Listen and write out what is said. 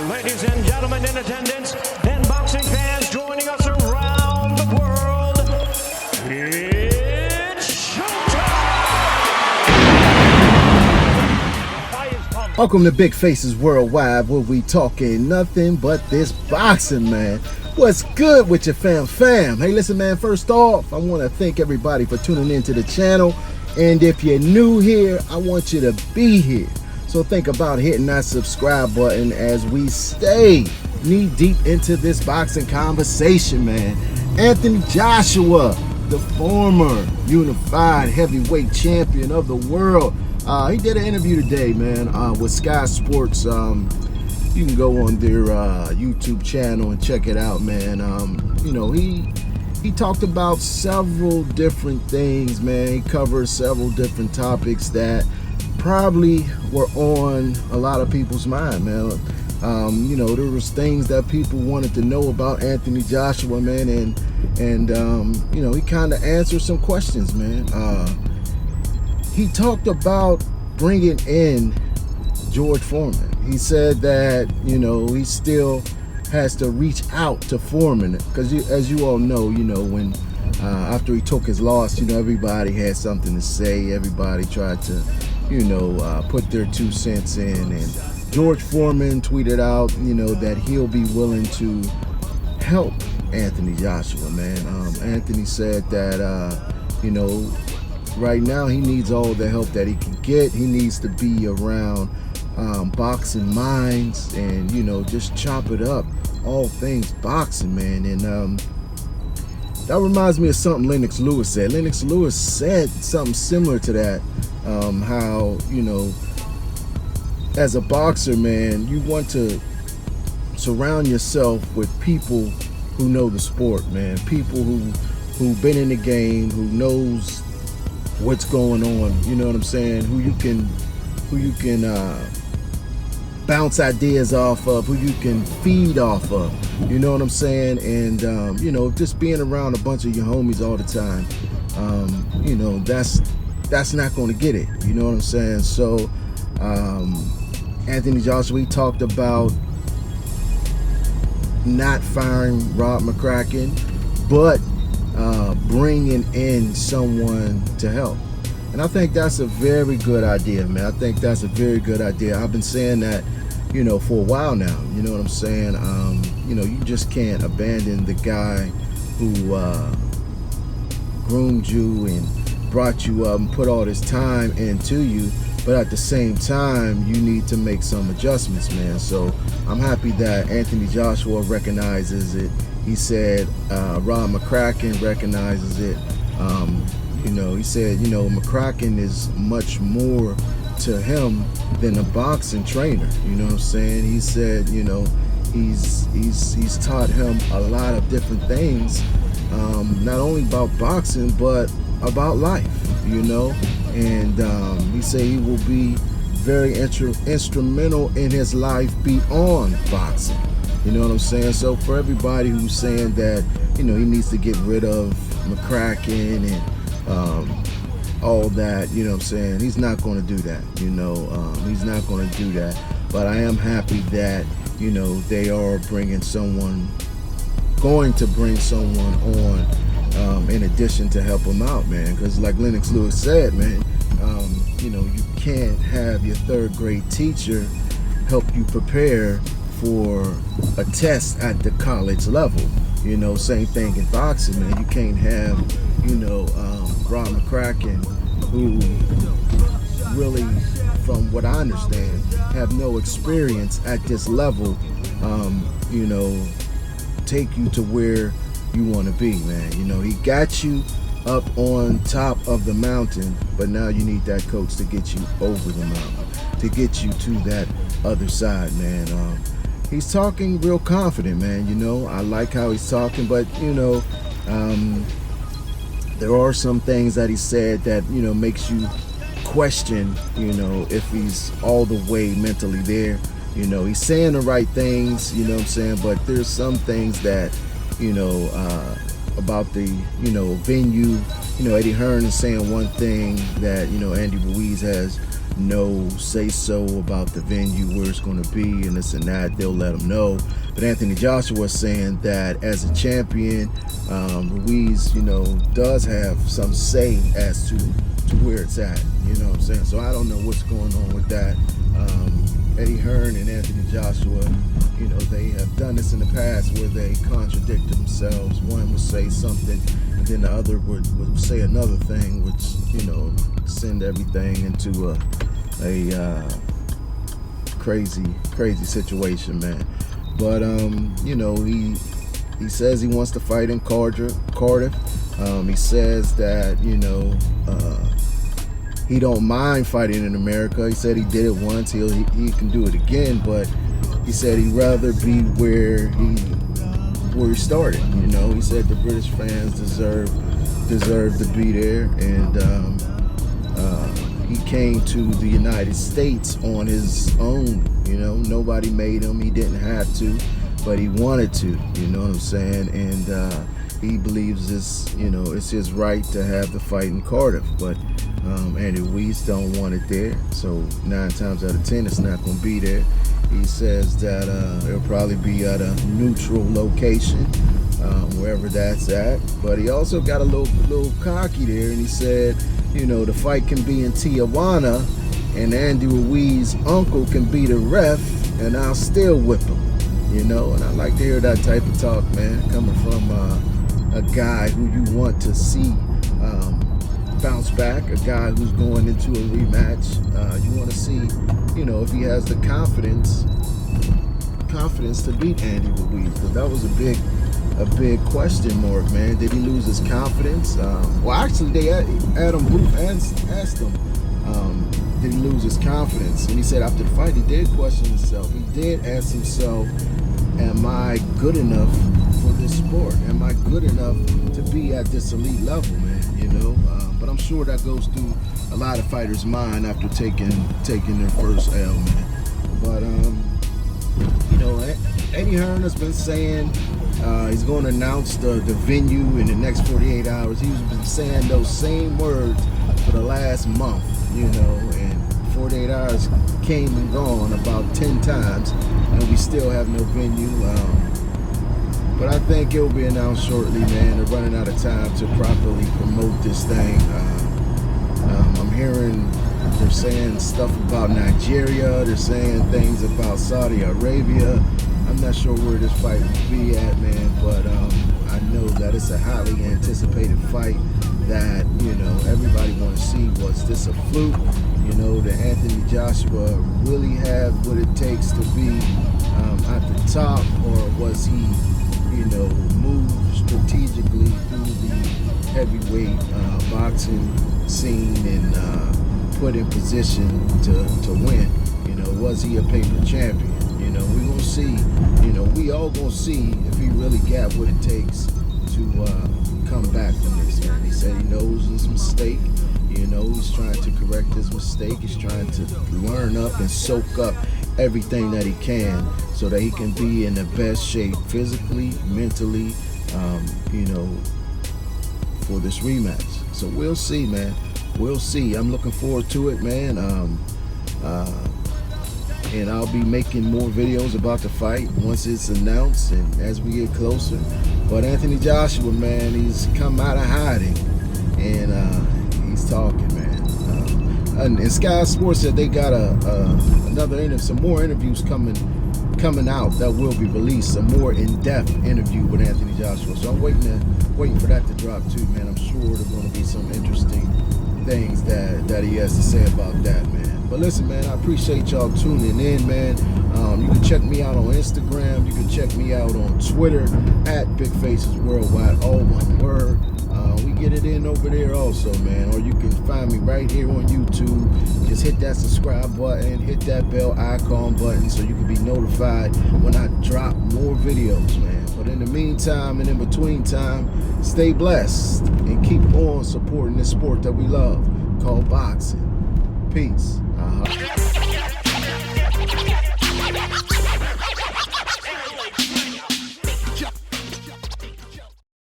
Ladies and gentlemen in attendance and boxing fans joining us around the world, it's showtime! Welcome to Big Faces Worldwide, where we talking nothing but this boxing, man. What's good with your fam? Hey, listen, man, first off, I want to thank everybody for tuning into the channel. And if you're new here, I want you to be here. So think about hitting that subscribe button as we stay knee deep into this boxing conversation, man. Anthony Joshua, the former unified heavyweight champion of the world. He did an interview today, man, with Sky Sports. You can go on their YouTube channel and check it out, man. He talked about several different things, man. He covered several different topics that probably were on a lot of people's mind, man. There was things that people wanted to know about Anthony Joshua, man, and he kind of answered some questions, man. He talked about bringing in George Foreman. He said that, he still has to reach out to Foreman because, as you all know, when after he took his loss, everybody had something to say. Everybody tried to, put their 2 cents in. And George Foreman tweeted out, that he'll be willing to help Anthony Joshua, man. Anthony said that, right now he needs all the help that he can get. He needs to be around boxing minds and, just chop it up. All things boxing, man. And that reminds me of something Lennox Lewis said. Lennox Lewis said something similar to that. How, as a boxer, man, you want to surround yourself with people who know the sport, man. People who've been in the game, who knows what's going on, you know what I'm saying? Who you can bounce ideas off of, who you can feed off of, you know what I'm saying? And just being around a bunch of your homies all the time, that's not going to get it, you know what I'm saying? So Anthony Joshua, he talked about not firing Rob McCracken, but bringing in someone to help. And I think that's a very good idea, man. I think that's a very good idea. I've been saying that, for a while now. You know what I'm saying? You just can't abandon the guy who groomed you and brought you up and put all this time into you. But at the same time, you need to make some adjustments, man. So I'm happy that Anthony Joshua recognizes it. He said Rob McCracken recognizes it. He said, McCracken is much more to him than a boxing trainer. You know what I'm saying? He said, he's taught him a lot of different things, not only about boxing, but about life, And he said he will be very instrumental in his life beyond boxing. You know what I'm saying? So for everybody who's saying that, he needs to get rid of McCracken and all that, you know what I'm saying? He's not going to do that, he's not going to do that. But I am happy that, they are going to bring someone on in addition to help him out, man. Because like Lennox Lewis said, man, you can't have your third grade teacher help you prepare for a test at the college level. Same thing in boxing, man. You can't have, Rob McCracken, who really, from what I understand, have no experience at this level, take you to where you want to be, man. He got you up on top of the mountain, but now you need that coach to get you over the mountain, to get you to that other side, man. He's talking real confident, man. I like how he's talking, but there are some things that he said that makes you question if he's all the way mentally there. He's saying the right things, what I'm saying, but there's some things that about the venue. Eddie Hearn is saying one thing that Andy Ruiz has no say so about the venue, where it's going to be, and this and that. They'll let him know. But Anthony Joshua is saying that as a champion, Ruiz, does have some say as to where it's at. You know what I'm saying? So I don't know what's going on with that. Eddie Hearn and Anthony Joshua, they have done this in the past where they contradict themselves. One would say something, and then the other would say another thing, which, send everything into a crazy situation, man. But, he says he wants to fight in Cardiff. He says that, he don't mind fighting in America. He said he did it once. He can do it again, but he said he'd rather be where he started. He said the British fans deserve to be there, and he came to the United States on his own. Nobody made him. He didn't have to, but he wanted to. You know what I'm saying? And he believes it's his right to have the fight in Cardiff, but Andy Ruiz don't want it there, so 9 times out of 10 it's not going to be there. He says that it'll probably be at a neutral location, wherever that's at. But he also got a little cocky there, and he said, the fight can be in Tijuana, and Andy Ruiz's uncle can be the ref, and I'll still whip him. And I like to hear that type of talk, man, coming from a guy who you want to see bounce back, a guy who's going into a rematch. You want to see, if he has the confidence to beat Andy Ruiz, because that was a big question mark, man. Did he lose his confidence? Well, actually, Adam Booth asked him, did he lose his confidence? And he said after the fight, he did question himself. He did ask himself, am I good enough for this sport? Am I good enough to be at this elite level, man? But I'm sure that goes through a lot of fighters' mind after taking their first L, man. But Eddie Hearn has been saying he's going to announce the venue in the next 48 hours. He's been saying those same words for the last month, and 48 hours came and gone about 10 times, and we still have no venue. But I think it will be announced shortly, man. They're running out of time to properly promote this thing. I'm hearing they're saying stuff about Nigeria. They're saying things about Saudi Arabia. I'm not sure where this fight will be at, man, but I know that it's a highly anticipated fight that, everybody want to see. Was this a fluke? Did Anthony Joshua really have what it takes to be at the top, or was he move strategically through the heavyweight boxing scene and put in position to win? Was he a paper champion? We gonna see. We all gonna see if he really got what it takes to come back from this, man. He said he knows his mistake. He's trying to correct his mistake. He's trying to learn up and soak up everything that he can so that he can be in the best shape physically, mentally, for this rematch. So we'll see, man. We'll see. I'm looking forward to it, man. And I'll be making more videos about the fight once it's announced and as we get closer. But Anthony Joshua, man, he's come out of hiding, and he's talking, man. And Sky Sports said they got some more interviews coming out that will be released, a more in-depth interview with Anthony Joshua. So I'm waiting for that to drop too, man. I'm sure there's going to be some interesting things that he has to say about that, man. But listen, man, I appreciate y'all tuning in, man. You can check me out on Instagram. You can check me out on Twitter at Big Faces Worldwide, all one word. We get it in over there also, man. Or you can find me right here on YouTube. Just hit that subscribe button, hit that bell icon button so you can be notified when I drop more videos, man. But in the meantime and in between time, stay blessed and keep on supporting this sport that we love called boxing. Peace.